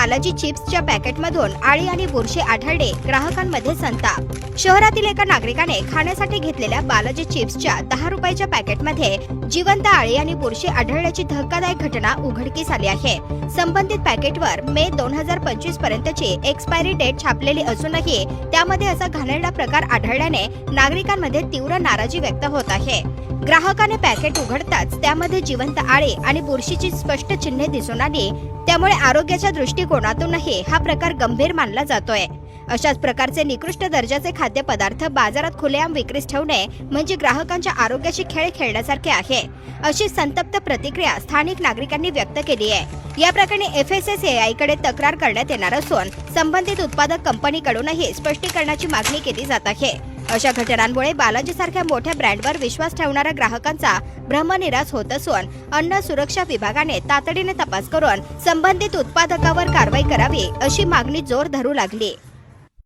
बालाजी चिप्सच्या पॅकेटमधून आळी आणि बुरशी आढळले, ग्राहकांमध्ये संताप। शहरातील एका नागरिकाने खाण्यासाठी घेतलेल्या बालाजी चिप्सच्या 10 रुपयाच्या पॅकेटमध्ये जिवंत आळी आणि बुरशी आढळल्याची धक्कादायक घटना उघडकीस आली आहे। संबंधित पॅकेटवर मे 2025 पर्यंतची एक्सपायरी डेट छापलेली असूनही त्यामध्ये असा घाणेरडा प्रकार आढळल्याने नागरिकांमध्ये तीव्र नाराजी व्यक्त होत आहे। ग्राहकाने पॅकेट उघडताच त्यामध्ये जिवंत आळी आणि बुरशीची स्पष्ट चिन्हे दिसून आली, त्यामुळे आरोग्याच्या दृष्टिकोनातूनही हा प्रकार गंभीर मानला जातोय। अशाच प्रकारचे निकृष्ट दर्जाचे खाद्यपदार्थ बाजारात खुलेआम विक्रीस ठेवणे म्हणजे ग्राहकांच्या आरोग्याशी खेळ खेळण्यासारखे आहे, अशी संतप्त प्रतिक्रिया स्थानिक नागरिकांनी व्यक्त केली आहे। या प्रकरणी FSSAI कडे तक्रार करण्यात येणार असून संबंधित उत्पादक कंपनीकडूनही स्पष्टीकरणाची मागणी केली जात आहे। अशा घटनांमुळे बालाजी सारख्या मोठ्या ब्रँडवर विश्वास ठेवणाऱ्या ग्राहकांचा भ्रमनिरास होत असून अन्न सुरक्षा विभागाने तातडीने तपास करून संबंधित उत्पादकावर कारवाई करावी, अशी मागणी जोर धरू लागली।